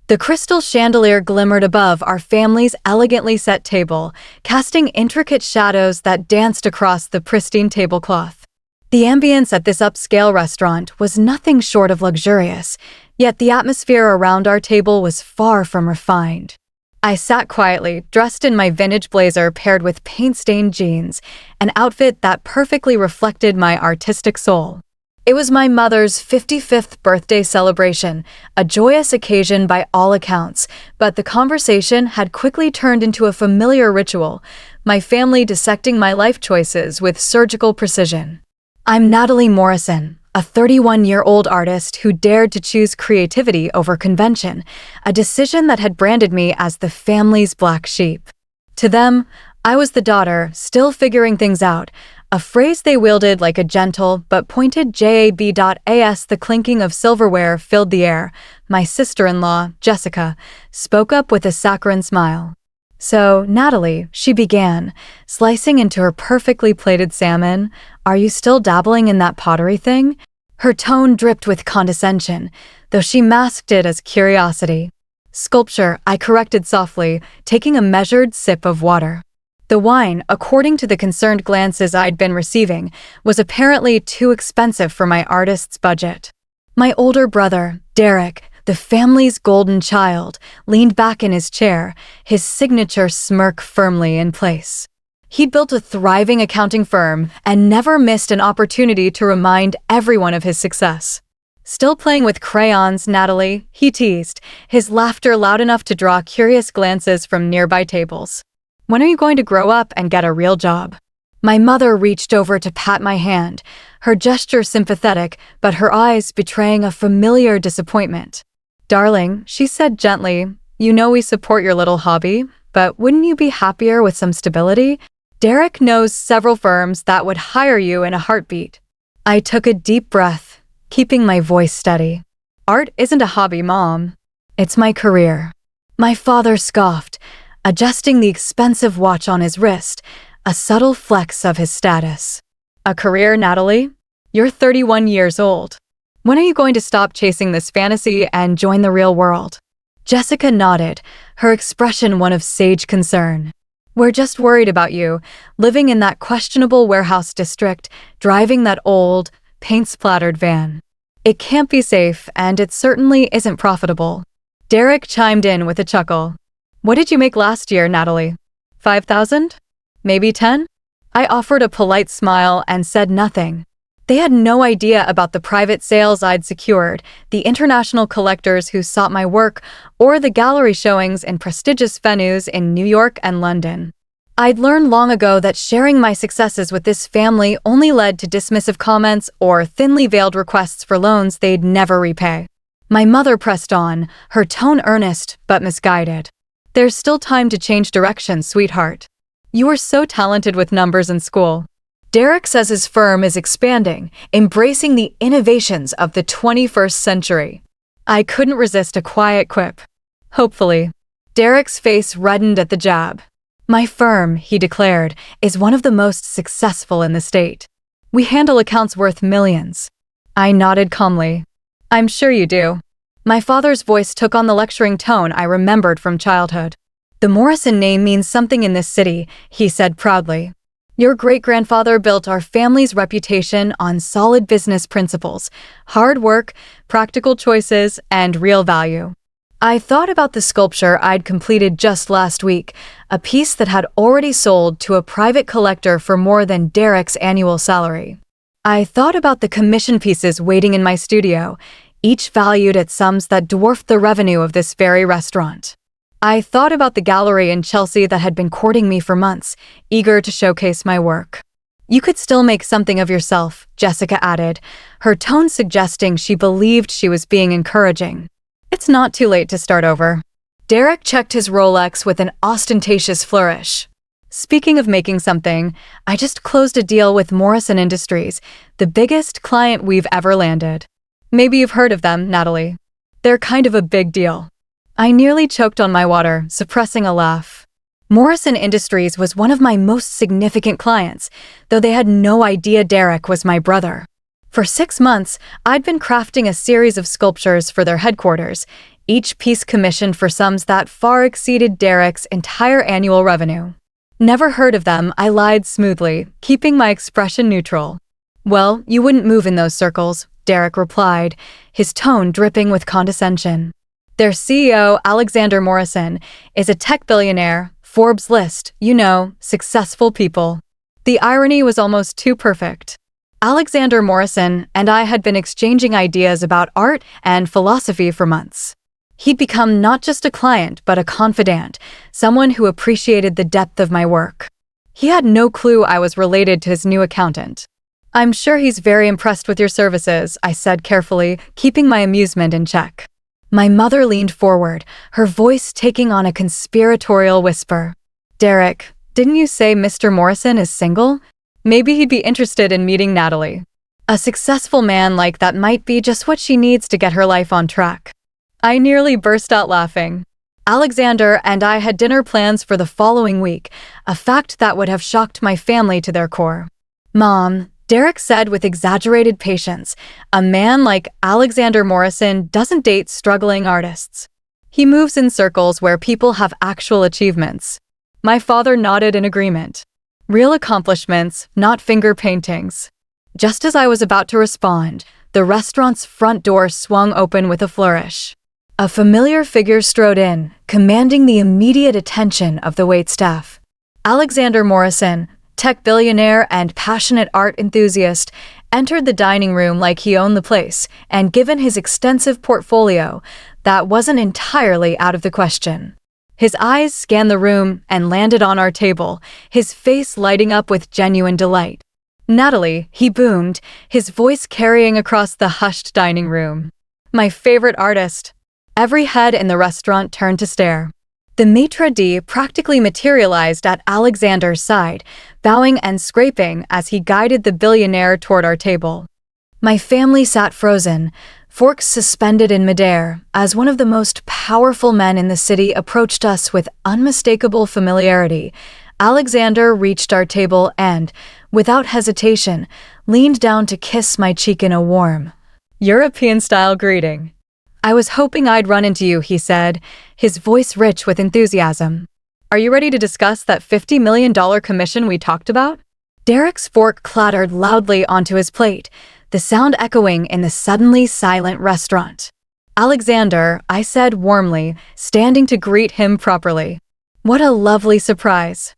The crystal chandelier glimmered above our family's elegantly set table, casting intricate shadows that danced across the pristine tablecloth. The ambience at this upscale restaurant was nothing short of luxurious, yet the atmosphere around our table was far from refined. I sat quietly, dressed in my vintage blazer paired with paint-stained jeans, an outfit that perfectly reflected my artistic soul. It was my mother's 55th birthday celebration, a joyous occasion by all accounts, but the conversation had quickly turned into a familiar ritual, my family dissecting my life choices with surgical precision. I'm Natalie Morrison, a 31-year-old artist who dared to choose creativity over convention, a decision that had branded me as the family's black sheep. To them, I was the daughter, still figuring things out, a phrase they wielded like a gentle but pointed jab.as. The clinking of silverware filled the air. My sister-in-law, Jessica, spoke up with a saccharine smile. "So, Natalie," she began, slicing into her perfectly plated salmon, "are you still dabbling in that pottery thing?" Her tone dripped with condescension, though she masked it as curiosity. "Sculpture," I corrected softly, taking a measured sip of water. The wine, according to the concerned glances I'd been receiving, was apparently too expensive for my artist's budget. My older brother, Derek, the family's golden child, leaned back in his chair, his signature smirk firmly in place. He'd built a thriving accounting firm and never missed an opportunity to remind everyone of his success. "Still playing with crayons, Natalie?" he teased, his laughter loud enough to draw curious glances from nearby tables. "When are you going to grow up and get a real job?" My mother reached over to pat my hand, her gesture sympathetic, but her eyes betraying a familiar disappointment. "Darling," she said gently, "you know we support your little hobby, but wouldn't you be happier with some stability? Derek knows several firms that would hire you in a heartbeat." I took a deep breath, keeping my voice steady. "Art isn't a hobby, Mom. It's my career." My father scoffed, adjusting the expensive watch on his wrist, a subtle flex of his status. "A career, Natalie? You're 31 years old. When are you going to stop chasing this fantasy and join the real world?" Jessica nodded, her expression one of sage concern. "We're just worried about you, living in that questionable warehouse district, driving that old, paint-splattered van. It can't be safe, and it certainly isn't profitable." Derek chimed in with a chuckle. "What did you make last year, Natalie? 5,000? Maybe 10? I offered a polite smile and said nothing. They had no idea about the private sales I'd secured, the international collectors who sought my work, or the gallery showings in prestigious venues in New York and London. I'd learned long ago that sharing my successes with this family only led to dismissive comments or thinly veiled requests for loans they'd never repay. My mother pressed on, her tone earnest but misguided. "There's still time to change direction, sweetheart. You were so talented with numbers in school. Derek says his firm is expanding, embracing the innovations of the 21st century." I couldn't resist a quiet quip. "Hopefully." Derek's face reddened at the jab. "My firm," he declared, "is one of the most successful in the state. We handle accounts worth millions." I nodded calmly. "I'm sure you do." My father's voice took on the lecturing tone I remembered from childhood. "The Morrison name means something in this city," he said proudly. "Your great-grandfather built our family's reputation on solid business principles, hard work, practical choices, and real value." I thought about the sculpture I'd completed just last week, a piece that had already sold to a private collector for more than Derek's annual salary. I thought about the commission pieces waiting in my studio, each valued at sums that dwarfed the revenue of this very restaurant. I thought about the gallery in Chelsea that had been courting me for months, eager to showcase my work. "You could still make something of yourself," Jessica added, her tone suggesting she believed she was being encouraging. "It's not too late to start over." Derek checked his Rolex with an ostentatious flourish. "Speaking of making something, I just closed a deal with Morrison Industries, the biggest client we've ever landed. Maybe you've heard of them, Natalie. They're kind of a big deal." I nearly choked on my water, suppressing a laugh. Morrison Industries was one of my most significant clients, though they had no idea Derek was my brother. For 6 months, I'd been crafting a series of sculptures for their headquarters, each piece commissioned for sums that far exceeded Derek's entire annual revenue. Never heard of them, I lied smoothly, keeping my expression neutral. Well, you wouldn't move in those circles, Derek replied, his tone dripping with condescension. Their CEO, Alexander Morrison, is a tech billionaire, Forbes list, successful people. The irony was almost too perfect. Alexander Morrison and I had been exchanging ideas about art and philosophy for months. He'd become not just a client, but a confidant, someone who appreciated the depth of my work. He had no clue I was related to his new accountant. I'm sure he's very impressed with your services, I said carefully, keeping my amusement in check. My mother leaned forward, her voice taking on a conspiratorial whisper. Derek, didn't you say Mr. Morrison is single? Maybe he'd be interested in meeting Natalie. A successful man like that might be just what she needs to get her life on track. I nearly burst out laughing. Alexander and I had dinner plans for the following week, a fact that would have shocked my family to their core. Mom, Derek said with exaggerated patience, a man like Alexander Morrison doesn't date struggling artists. He moves in circles where people have actual achievements. My father nodded in agreement. Real accomplishments, not finger paintings. Just as I was about to respond, the restaurant's front door swung open with a flourish. A familiar figure strode in, commanding the immediate attention of the waitstaff. Alexander Morrison, tech billionaire and passionate art enthusiast, entered the dining room like he owned the place, and given his extensive portfolio, that wasn't entirely out of the question. His eyes scanned the room and landed on our table, his face lighting up with genuine delight. Natalie, he boomed, his voice carrying across the hushed dining room. My favorite artist. Every head in the restaurant turned to stare. The maitre d' practically materialized at Alexander's side, bowing and scraping as he guided the billionaire toward our table. My family sat frozen, forks suspended in midair, as one of the most powerful men in the city approached us with unmistakable familiarity. Alexander reached our table and, without hesitation, leaned down to kiss my cheek in a warm, European-style greeting. I was hoping I'd run into you, he said, his voice rich with enthusiasm. Are you ready to discuss that $50 million commission we talked about? Derek's fork clattered loudly onto his plate, the sound echoing in the suddenly silent restaurant. Alexander, I said warmly, standing to greet him properly. What a lovely surprise.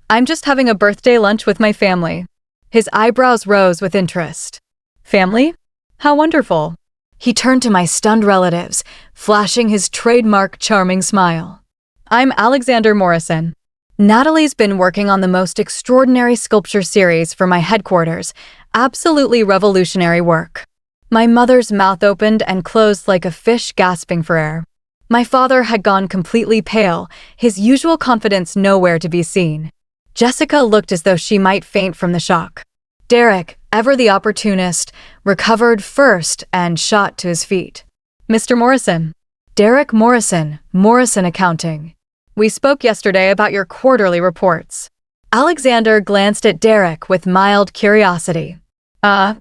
I'm just having a birthday lunch with my family. His eyebrows rose with interest. Family? How wonderful. He turned to my stunned relatives, flashing his trademark charming smile. I'm Alexander Morrison. Natalie's been working on the most extraordinary sculpture series for my headquarters. Absolutely revolutionary work. My mother's mouth opened and closed like a fish gasping for air. My father had gone completely pale, his usual confidence nowhere to be seen. Jessica looked as though she might faint from the shock. Derek, ever the opportunist, recovered first and shot to his feet. Mr. Morrison. Derek Morrison, Morrison Accounting. We spoke yesterday about your quarterly reports. Alexander glanced at Derek with mild curiosity.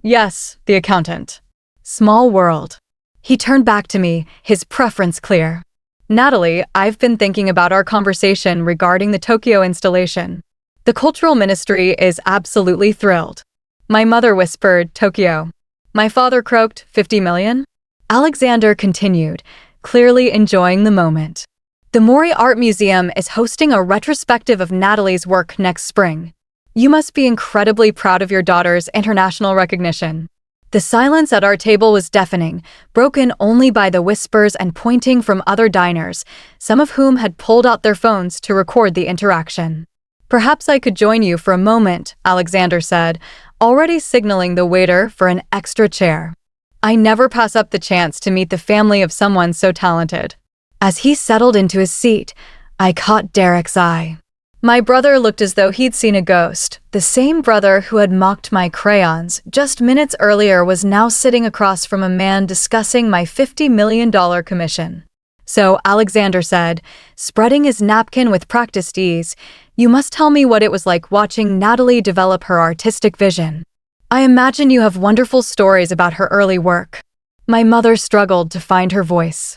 Yes, the accountant. Small world. He turned back to me, his preference clear. Natalie, I've been thinking about our conversation regarding the Tokyo installation. The Cultural Ministry is absolutely thrilled. My mother whispered, Tokyo. My father croaked, 50 million? Alexander continued, clearly enjoying the moment. The Mori Art Museum is hosting a retrospective of Natalie's work next spring. You must be incredibly proud of your daughter's international recognition. The silence at our table was deafening, broken only by the whispers and pointing from other diners, some of whom had pulled out their phones to record the interaction. Perhaps I could join you for a moment, Alexander said, already signaling the waiter for an extra chair. I never pass up the chance to meet the family of someone so talented. As he settled into his seat, I caught Derek's eye. My brother looked as though he'd seen a ghost. The same brother who had mocked my crayons just minutes earlier was now sitting across from a man discussing my $50 million commission. So Alexander said, spreading his napkin with practiced ease, you must tell me what it was like watching Natalie develop her artistic vision. I imagine you have wonderful stories about her early work. My mother struggled to find her voice.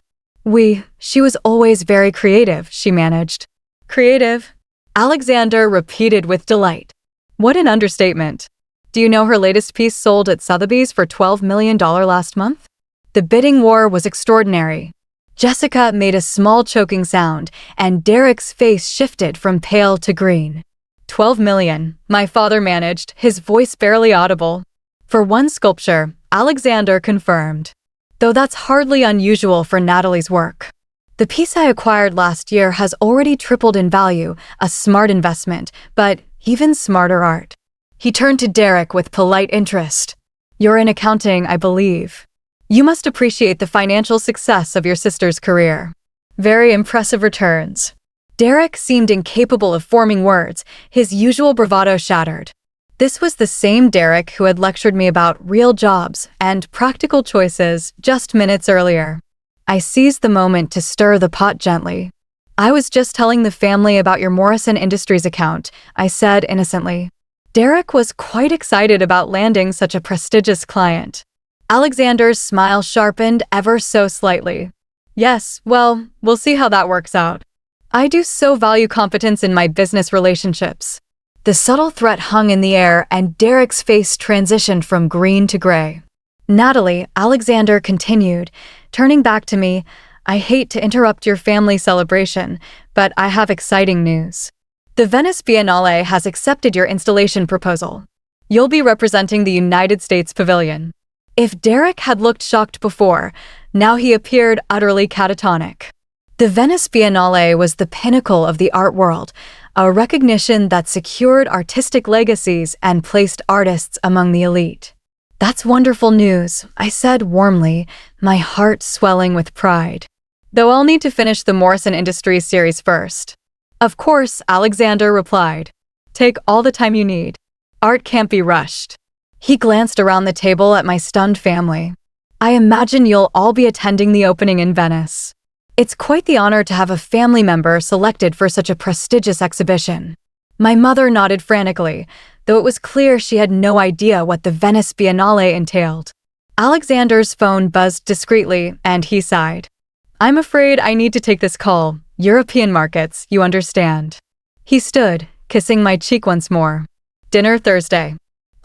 She was always very creative, she managed. Creative? Alexander repeated with delight. What an understatement. Do you know her latest piece sold at Sotheby's for $12 million last month? The bidding war was extraordinary. Jessica made a small choking sound, and Derek's face shifted from pale to green. 12 million, my father managed, his voice barely audible. For one sculpture, Alexander confirmed. Though that's hardly unusual for Natalie's work. The piece I acquired last year has already tripled in value, a smart investment, but even smarter art. He turned to Derek with polite interest. You're in accounting, I believe. You must appreciate the financial success of your sister's career. Very impressive returns. Derek seemed incapable of forming words, his usual bravado shattered. This was the same Derek who had lectured me about real jobs and practical choices just minutes earlier. I seized the moment to stir the pot gently. I was just telling the family about your Morrison Industries account, I said innocently. Derek was quite excited about landing such a prestigious client. Alexander's smile sharpened ever so slightly. Yes, well, we'll see how that works out. I do so value competence in my business relationships. The subtle threat hung in the air, and Derek's face transitioned from green to gray. Natalie, Alexander continued, turning back to me, I hate to interrupt your family celebration, but I have exciting news. The Venice Biennale has accepted your installation proposal. You'll be representing the United States Pavilion. If Derek had looked shocked before, now he appeared utterly catatonic. The Venice Biennale was the pinnacle of the art world, a recognition that secured artistic legacies and placed artists among the elite. That's wonderful news, I said warmly, my heart swelling with pride. Though I'll need to finish the Morrison Industries series first. Of course, Alexander replied. Take all the time you need. Art can't be rushed. He glanced around the table at my stunned family. I imagine you'll all be attending the opening in Venice. It's quite the honor to have a family member selected for such a prestigious exhibition. My mother nodded frantically, though it was clear she had no idea what the Venice Biennale entailed. Alexander's phone buzzed discreetly, and he sighed. I'm afraid I need to take this call. European markets, you understand. He stood, kissing my cheek once more. Dinner Thursday.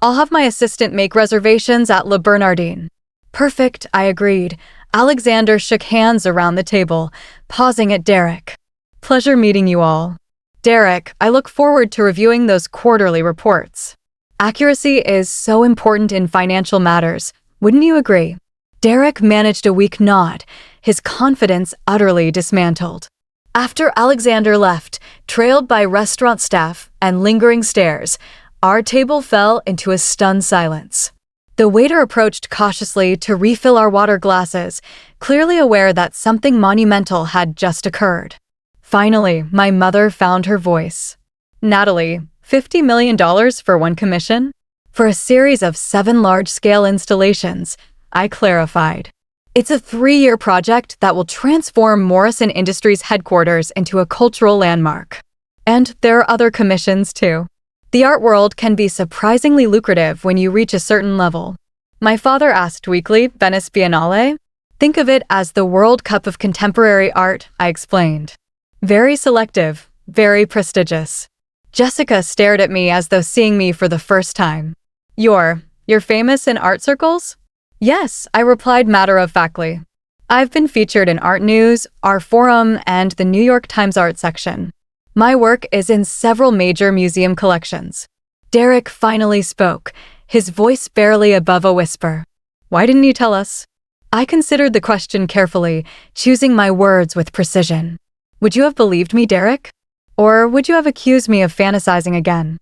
I'll have my assistant make reservations at Le Bernardin. Perfect, I agreed. Alexander shook hands around the table, pausing at Derek. Pleasure meeting you all. Derek, I look forward to reviewing those quarterly reports. Accuracy is so important in financial matters, wouldn't you agree? Derek managed a weak nod, his confidence utterly dismantled. After Alexander left, trailed by restaurant staff and lingering stares, our table fell into a stunned silence. The waiter approached cautiously to refill our water glasses, clearly aware that something monumental had just occurred. Finally, my mother found her voice. Natalie, $50 million for one commission? For a series of 7 large-scale installations, I clarified. It's a 3-year project that will transform Morrison Industries headquarters into a cultural landmark. And there are other commissions, too. The art world can be surprisingly lucrative when you reach a certain level. My father asked weakly, Venice Biennale? Think of it as the World Cup of Contemporary Art, I explained. Very selective, very prestigious. Jessica stared at me as though seeing me for the first time. You're famous in art circles? Yes, I replied matter-of-factly. I've been featured in Art News, Our Forum, and the New York Times art section. My work is in several major museum collections. Derek finally spoke, his voice barely above a whisper. Why didn't you tell us? I considered the question carefully, choosing my words with precision. Would you have believed me, Derek? Or would you have accused me of fantasizing again?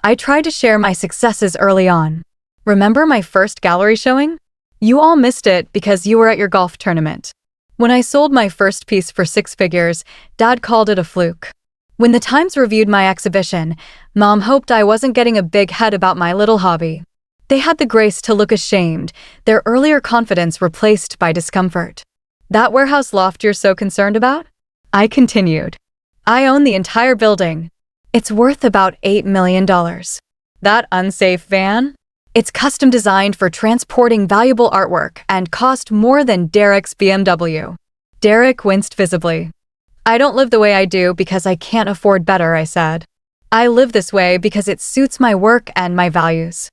I tried to share my successes early on. Remember my first gallery showing? You all missed it because you were at your golf tournament. When I sold my first piece for 6 figures, Dad called it a fluke. When the Times reviewed my exhibition, Mom hoped I wasn't getting a big head about my little hobby. They had the grace to look ashamed, their earlier confidence replaced by discomfort. That warehouse loft you're so concerned about? I continued. I own the entire building. It's worth about $8 million. That unsafe van? It's custom designed for transporting valuable artwork and cost more than Derek's BMW. Derek winced visibly. I don't live the way I do because I can't afford better, I said. I live this way because it suits my work and my values.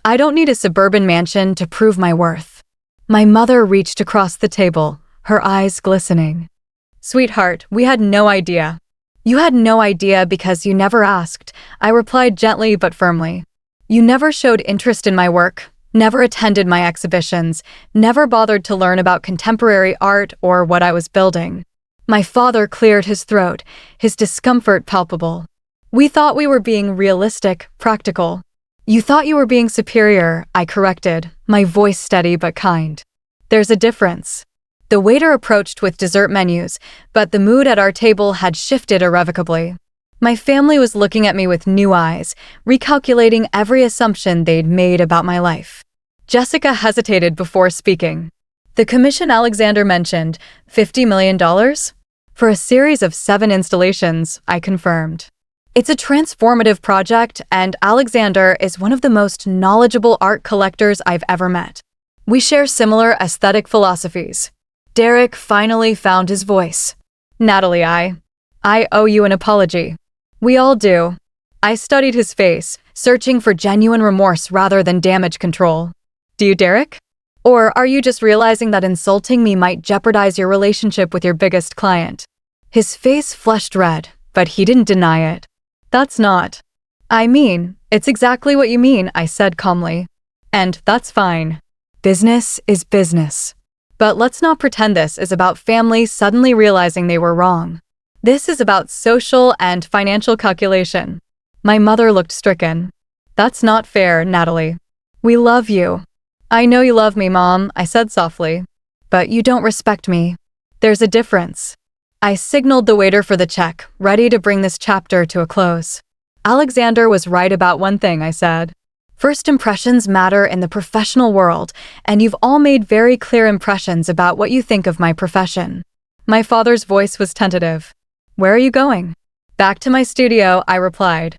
I don't need a suburban mansion to prove my worth. My mother reached across the table, her eyes glistening. Sweetheart, we had no idea. You had no idea because you never asked, I replied gently but firmly. You never showed interest in my work, never attended my exhibitions, never bothered to learn about contemporary art or what I was building. My father cleared his throat, his discomfort palpable. We thought we were being realistic, practical. You thought you were being superior, I corrected, my voice steady but kind. There's a difference. The waiter approached with dessert menus, but the mood at our table had shifted irrevocably. My family was looking at me with new eyes, recalculating every assumption they'd made about my life. Jessica hesitated before speaking. The commission Alexander mentioned, $50 million? For a series of 7 installations, I confirmed. It's a transformative project, and Alexander is one of the most knowledgeable art collectors I've ever met. We share similar aesthetic philosophies. Derek finally found his voice. Natalie, I owe you an apology. We all do. I studied his face, searching for genuine remorse rather than damage control. Do you, Derek? Or are you just realizing that insulting me might jeopardize your relationship with your biggest client? His face flushed red, but he didn't deny it. That's not. I mean, it's exactly what you mean, I said calmly. And that's fine. Business is business. But let's not pretend this is about families suddenly realizing they were wrong. This is about social and financial calculation. My mother looked stricken. That's not fair, Natalie. We love you. I know you love me, Mom, I said softly. But you don't respect me. There's a difference. I signaled the waiter for the check, ready to bring this chapter to a close. Alexander was right about one thing, I said. First impressions matter in the professional world, and you've all made very clear impressions about what you think of my profession. My father's voice was tentative. Where are you going? Back to my studio, I replied.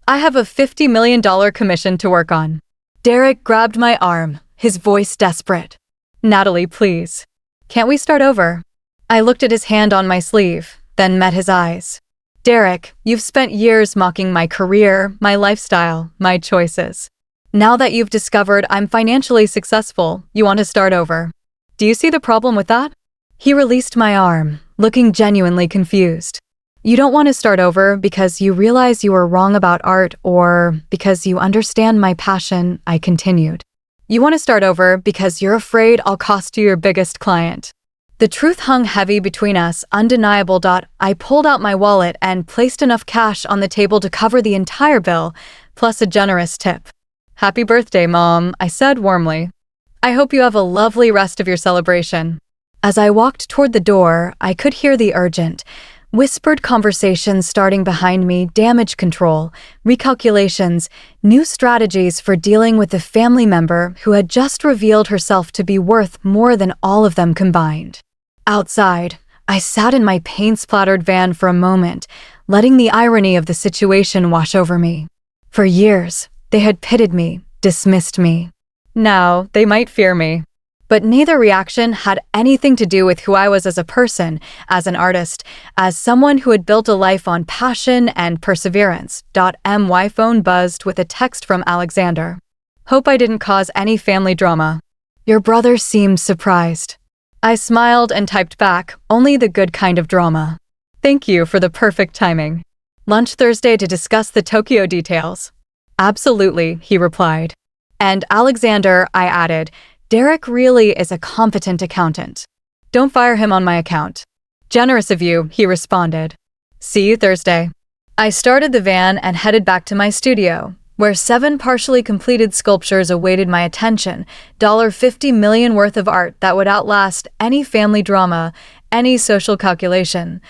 I have a $50 million commission to work on. Derek grabbed my arm, his voice desperate. Natalie, please. Can't we start over? I looked at his hand on my sleeve, then met his eyes. Derek, you've spent years mocking my career, my lifestyle, my choices. Now that you've discovered I'm financially successful, you want to start over. Do you see the problem with that? He released my arm, looking genuinely confused. You don't want to start over because you realize you were wrong about art or because you understand my passion, I continued. You want to start over because you're afraid I'll cost you your biggest client. The truth hung heavy between us, undeniable. I pulled out my wallet and placed enough cash on the table to cover the entire bill, plus a generous tip. Happy birthday, Mom, I said warmly. I hope you have a lovely rest of your celebration. As I walked toward the door, I could hear the urgent, whispered conversations starting behind me, damage control, recalculations, new strategies for dealing with the family member who had just revealed herself to be worth more than all of them combined. Outside, I sat in my paint-splattered van for a moment, letting the irony of the situation wash over me. For years, they had pitted me, dismissed me. Now, they might fear me. But neither reaction had anything to do with who I was as a person, as an artist, as someone who had built a life on passion and perseverance. My phone buzzed with a text from Alexander. Hope I didn't cause any family drama. Your brother seemed surprised. I smiled and typed back, only the good kind of drama. Thank you for the perfect timing. Lunch Thursday to discuss the Tokyo details. Absolutely, he replied. And Alexander, I added, Derek really is a competent accountant. Don't fire him on my account. Generous of you, he responded. See you Thursday. I started the van and headed back to my studio, where 7 partially completed sculptures awaited my attention, $50 million worth of art that would outlast any family drama, any social calculation,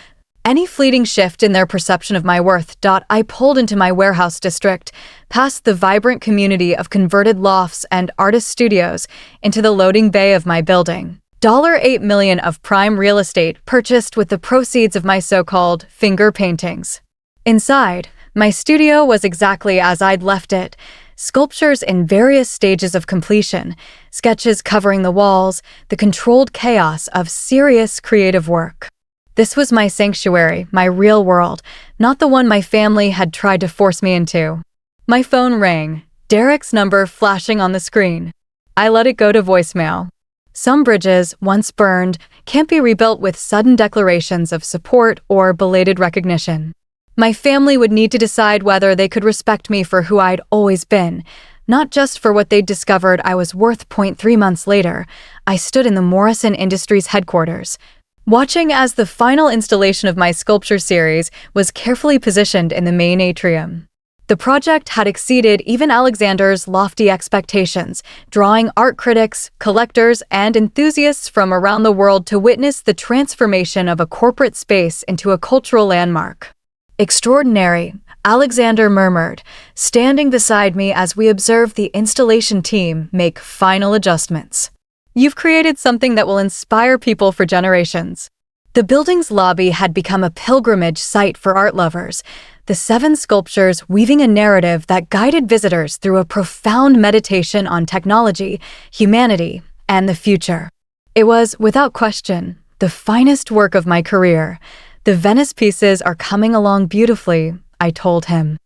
any fleeting shift in their perception of my worth. I pulled into my warehouse district, past the vibrant community of converted lofts and artist studios, into the loading bay of my building. $8 million of prime real estate purchased with the proceeds of my so-called finger paintings. Inside, my studio was exactly as I'd left it, sculptures in various stages of completion, sketches covering the walls, the controlled chaos of serious creative work. This was my sanctuary, my real world, not the one my family had tried to force me into. My phone rang, Derek's number flashing on the screen. I let it go to voicemail. Some bridges, once burned, can't be rebuilt with sudden declarations of support or belated recognition. My family would need to decide whether they could respect me for who I'd always been, not just for what they'd discovered I was worth. 3 months later, I stood in the Morrison Industries headquarters, watching as the final installation of my sculpture series was carefully positioned in the main atrium. The project had exceeded even Alexander's lofty expectations, drawing art critics, collectors, and enthusiasts from around the world to witness the transformation of a corporate space into a cultural landmark. "Extraordinary," Alexander murmured, standing beside me as we observed the installation team make final adjustments. "You've created something that will inspire people for generations." The building's lobby had become a pilgrimage site for art lovers, the 7 sculptures weaving a narrative that guided visitors through a profound meditation on technology, humanity, and the future. It was, without question, the finest work of my career. "The Venice pieces are coming along beautifully," I told him.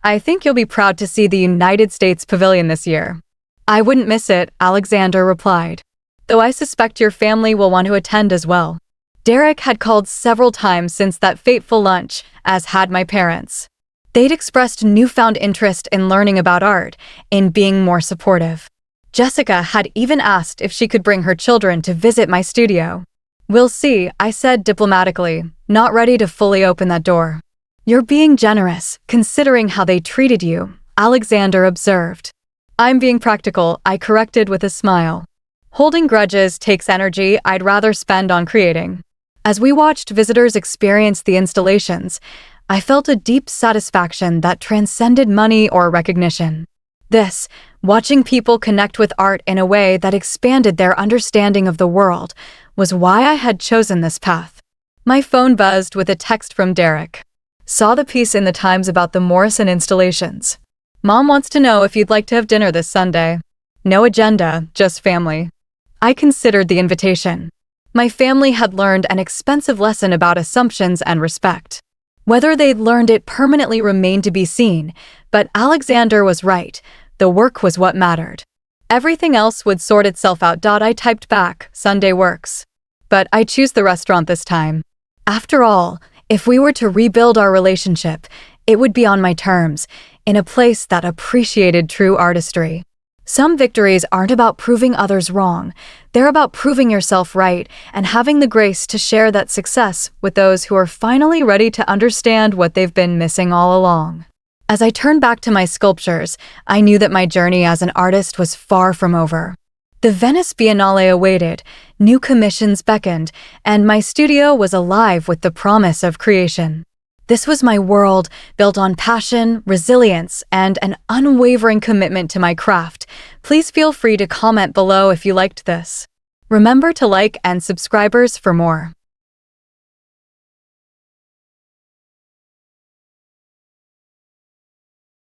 "I think you'll be proud to see the United States Pavilion this year." "I wouldn't miss it," Alexander replied. "Though I suspect your family will want to attend as well." Derek had called several times since that fateful lunch, as had my parents. They'd expressed newfound interest in learning about art, in being more supportive. Jessica had even asked if she could bring her children to visit my studio. "We'll see," I said diplomatically, not ready to fully open that door. "You're being generous, considering how they treated you," Alexander observed. "I'm being practical," I corrected with a smile. Holding grudges takes energy I'd rather spend on creating. As we watched visitors experience the installations, I felt a deep satisfaction that transcended money or recognition. This, watching people connect with art in a way that expanded their understanding of the world, was why I had chosen this path. My phone buzzed with a text from Derek. "Saw the piece in the Times about the Morrison installations. Mom wants to know if you'd like to have dinner this Sunday. No agenda, just family." I considered the invitation. My family had learned an expensive lesson about assumptions and respect. Whether they'd learned it permanently remained to be seen, but Alexander was right. The work was what mattered. "Everything else would sort itself out." I typed back, "Sunday works. But I choose the restaurant this time." After all, if we were to rebuild our relationship, it would be on my terms, in a place that appreciated true artistry. Some victories aren't about proving others wrong. They're about proving yourself right and having the grace to share that success with those who are finally ready to understand what they've been missing all along. As I turned back to my sculptures, I knew that my journey as an artist was far from over. The Venice Biennale awaited, new commissions beckoned, and my studio was alive with the promise of creation. This was my world, built on passion, resilience, and an unwavering commitment to my craft. Please feel free to comment below if you liked this. Remember to like and subscribers for more.